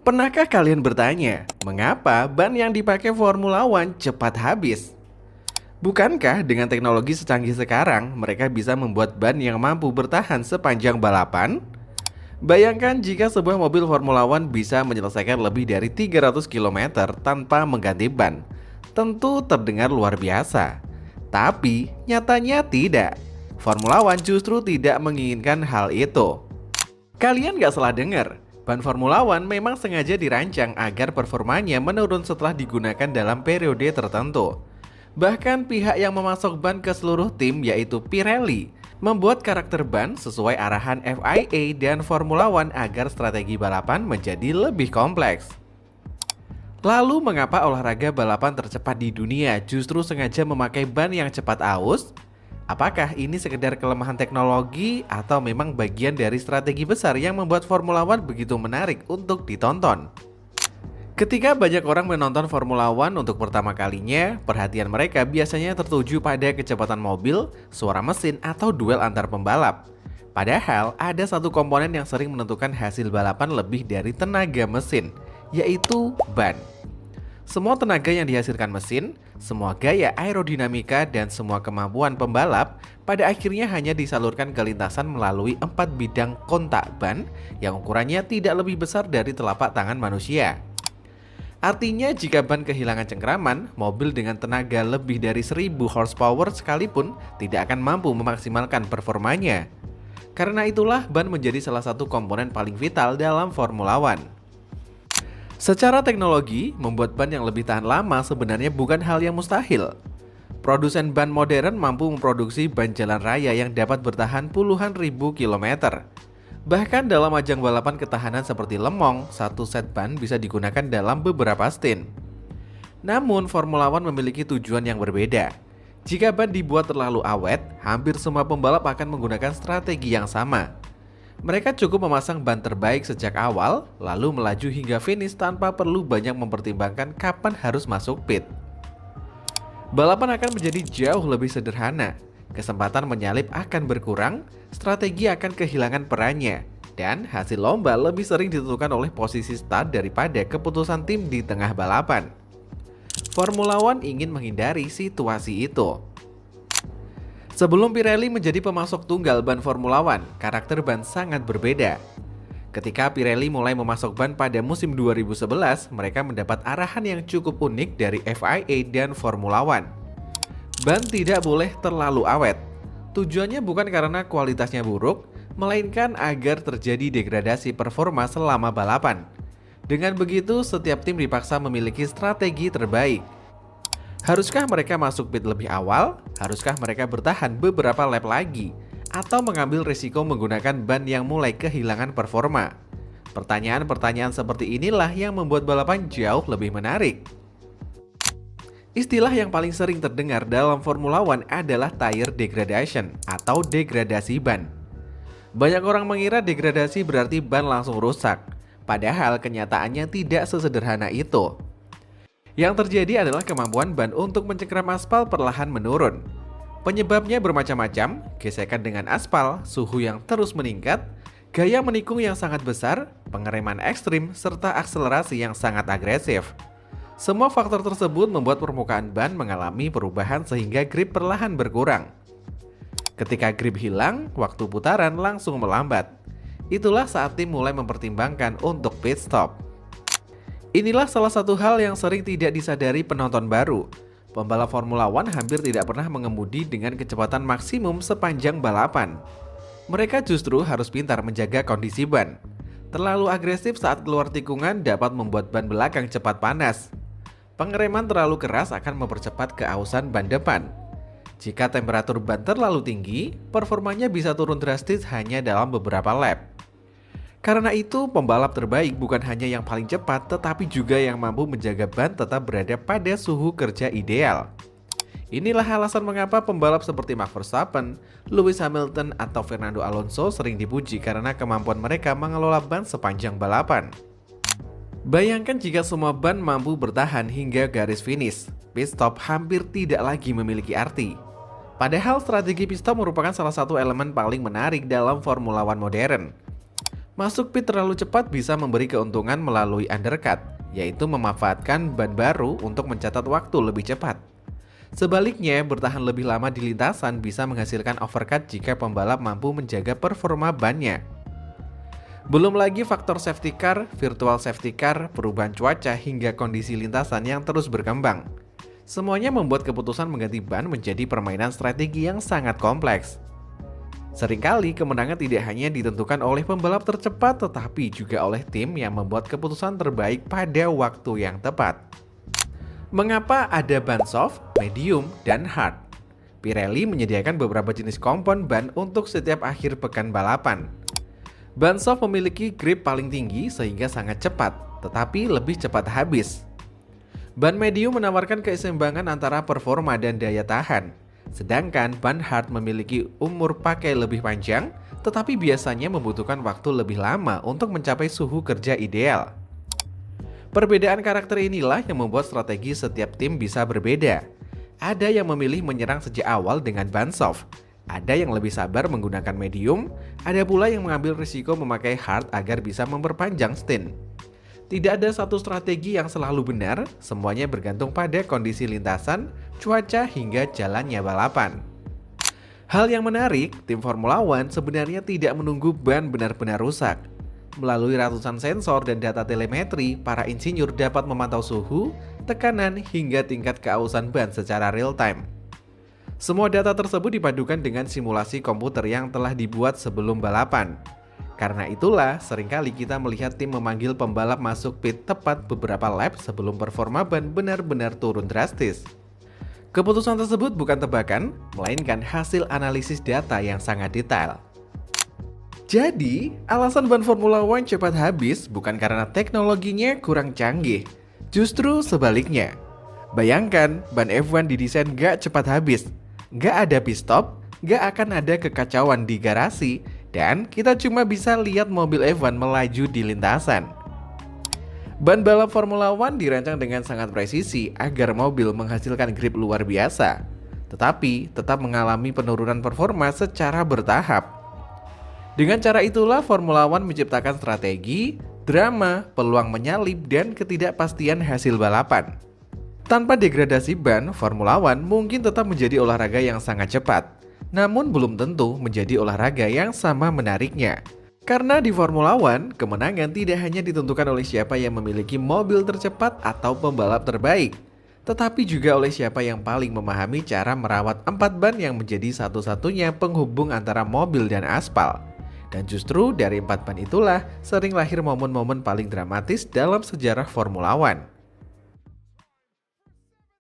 Pernahkah kalian bertanya, mengapa ban yang dipakai Formula One cepat habis? Bukankah dengan teknologi secanggih sekarang, mereka bisa membuat ban yang mampu bertahan sepanjang balapan? Bayangkan jika sebuah mobil Formula One bisa menyelesaikan lebih dari 300 km tanpa mengganti ban. Tentu terdengar luar biasa. Tapi, nyatanya tidak. Formula One justru tidak menginginkan hal itu. Kalian gak salah dengar, ban Formula One memang sengaja dirancang agar performanya menurun setelah digunakan dalam periode tertentu. Bahkan pihak yang memasok ban ke seluruh tim yaitu Pirelli membuat karakter ban sesuai arahan FIA dan Formula One agar strategi balapan menjadi lebih kompleks. Lalu mengapa olahraga balapan tercepat di dunia justru sengaja memakai ban yang cepat aus? Apakah ini sekedar kelemahan teknologi atau memang bagian dari strategi besar yang membuat Formula One begitu menarik untuk ditonton? Ketika banyak orang menonton Formula One untuk pertama kalinya, perhatian mereka biasanya tertuju pada kecepatan mobil, suara mesin, atau duel antar pembalap. Padahal ada satu komponen yang sering menentukan hasil balapan lebih dari tenaga mesin, yaitu ban. Semua tenaga yang dihasilkan mesin, semua gaya aerodinamika, dan semua kemampuan pembalap pada akhirnya hanya disalurkan ke lintasan melalui 4 bidang kontak ban yang ukurannya tidak lebih besar dari telapak tangan manusia. Artinya jika ban kehilangan cengkraman, mobil dengan tenaga lebih dari 1000 horsepower sekalipun tidak akan mampu memaksimalkan performanya. Karena itulah ban menjadi salah satu komponen paling vital dalam Formula One. Secara teknologi, membuat ban yang lebih tahan lama sebenarnya bukan hal yang mustahil. Produsen ban modern mampu memproduksi ban jalan raya yang dapat bertahan puluhan ribu kilometer. Bahkan dalam ajang balapan ketahanan seperti Le Mans, satu set ban bisa digunakan dalam beberapa stint. Namun, Formula One memiliki tujuan yang berbeda. Jika ban dibuat terlalu awet, hampir semua pembalap akan menggunakan strategi yang sama. Mereka cukup memasang ban terbaik sejak awal, lalu melaju hingga finish tanpa perlu banyak mempertimbangkan kapan harus masuk pit. Balapan akan menjadi jauh lebih sederhana, kesempatan menyalip akan berkurang, strategi akan kehilangan perannya, dan hasil lomba lebih sering ditentukan oleh posisi start daripada keputusan tim di tengah balapan. Formula One ingin menghindari situasi itu. Sebelum Pirelli menjadi pemasok tunggal ban Formula One, karakter ban sangat berbeda. Ketika Pirelli mulai memasok ban pada musim 2011, mereka mendapat arahan yang cukup unik dari FIA dan Formula One. Ban tidak boleh terlalu awet. Tujuannya bukan karena kualitasnya buruk, melainkan agar terjadi degradasi performa selama balapan. Dengan begitu, setiap tim dipaksa memiliki strategi terbaik. Haruskah mereka masuk pit lebih awal? Haruskah mereka bertahan beberapa lap lagi? Atau mengambil risiko menggunakan ban yang mulai kehilangan performa? Pertanyaan-pertanyaan seperti inilah yang membuat balapan jauh lebih menarik. Istilah yang paling sering terdengar dalam Formula One adalah tire degradation atau degradasi ban. Banyak orang mengira degradasi berarti ban langsung rusak, padahal kenyataannya tidak sesederhana itu. Yang terjadi adalah kemampuan ban untuk mencengkram aspal perlahan menurun. Penyebabnya bermacam-macam, gesekan dengan aspal, suhu yang terus meningkat, gaya menikung yang sangat besar, pengereman ekstrim, serta akselerasi yang sangat agresif. Semua faktor tersebut membuat permukaan ban mengalami perubahan sehingga grip perlahan berkurang. Ketika grip hilang, waktu putaran langsung melambat. Itulah saat tim mulai mempertimbangkan untuk pit stop. Inilah salah satu hal yang sering tidak disadari penonton baru. Pembalap Formula One hampir tidak pernah mengemudi dengan kecepatan maksimum sepanjang balapan. Mereka justru harus pintar menjaga kondisi ban. Terlalu agresif saat keluar tikungan dapat membuat ban belakang cepat panas. Pengereman terlalu keras akan mempercepat keausan ban depan. Jika temperatur ban terlalu tinggi, performanya bisa turun drastis hanya dalam beberapa lap. Karena itu, pembalap terbaik bukan hanya yang paling cepat, tetapi juga yang mampu menjaga ban tetap berada pada suhu kerja ideal. Inilah alasan mengapa pembalap seperti Max Verstappen, Lewis Hamilton, atau Fernando Alonso sering dipuji karena kemampuan mereka mengelola ban sepanjang balapan. Bayangkan jika semua ban mampu bertahan hingga garis finish, pit stop hampir tidak lagi memiliki arti. Padahal strategi pit stop merupakan salah satu elemen paling menarik dalam Formula One modern. Masuk pit terlalu cepat bisa memberi keuntungan melalui undercut, yaitu memanfaatkan ban baru untuk mencatat waktu lebih cepat. Sebaliknya, bertahan lebih lama di lintasan bisa menghasilkan overcut jika pembalap mampu menjaga performa bannya. Belum lagi faktor safety car, virtual safety car, perubahan cuaca hingga kondisi lintasan yang terus berkembang. Semuanya membuat keputusan mengganti ban menjadi permainan strategi yang sangat kompleks. Seringkali kemenangan tidak hanya ditentukan oleh pembalap tercepat tetapi juga oleh tim yang membuat keputusan terbaik pada waktu yang tepat. Mengapa ada ban soft, medium, dan hard? Pirelli menyediakan beberapa jenis kompon ban untuk setiap akhir pekan balapan. Ban soft memiliki grip paling tinggi sehingga sangat cepat, tetapi lebih cepat habis. Ban medium menawarkan keseimbangan antara performa dan daya tahan. Sedangkan ban hard memiliki umur pakai lebih panjang, tetapi biasanya membutuhkan waktu lebih lama untuk mencapai suhu kerja ideal. Perbedaan karakter inilah yang membuat strategi setiap tim bisa berbeda. Ada yang memilih menyerang sejak awal dengan ban soft. Ada yang lebih sabar menggunakan medium, ada pula yang mengambil risiko memakai hard agar bisa memperpanjang stint. Tidak ada satu strategi yang selalu benar, semuanya bergantung pada kondisi lintasan, cuaca hingga jalannya balapan. Hal yang menarik, tim Formula One sebenarnya tidak menunggu ban benar-benar rusak. Melalui ratusan sensor dan data telemetri, para insinyur dapat memantau suhu, tekanan, hingga tingkat keausan ban secara real-time. Semua data tersebut dipadukan dengan simulasi komputer yang telah dibuat sebelum balapan. Karena itulah, seringkali kita melihat tim memanggil pembalap masuk pit tepat beberapa lap sebelum performa ban benar-benar turun drastis. Keputusan tersebut bukan tebakan, melainkan hasil analisis data yang sangat detail. Jadi, alasan ban Formula One cepat habis bukan karena teknologinya kurang canggih. Justru sebaliknya. Bayangkan, ban F1 didesain gak cepat habis. Gak ada pit stop, gak akan ada kekacauan di garasi, dan kita cuma bisa lihat mobil F1 melaju di lintasan. Ban balap Formula One dirancang dengan sangat presisi agar mobil menghasilkan grip luar biasa, tetapi tetap mengalami penurunan performa secara bertahap. Dengan cara itulah Formula One menciptakan strategi, drama, peluang menyalip, dan ketidakpastian hasil balapan. Tanpa degradasi ban, Formula One mungkin tetap menjadi olahraga yang sangat cepat, namun belum tentu menjadi olahraga yang sama menariknya. Karena di Formula One, kemenangan tidak hanya ditentukan oleh siapa yang memiliki mobil tercepat atau pembalap terbaik, tetapi juga oleh siapa yang paling memahami cara merawat 4 ban yang menjadi satu-satunya penghubung antara mobil dan aspal. Dan justru dari 4 ban itulah sering lahir momen-momen paling dramatis dalam sejarah Formula One.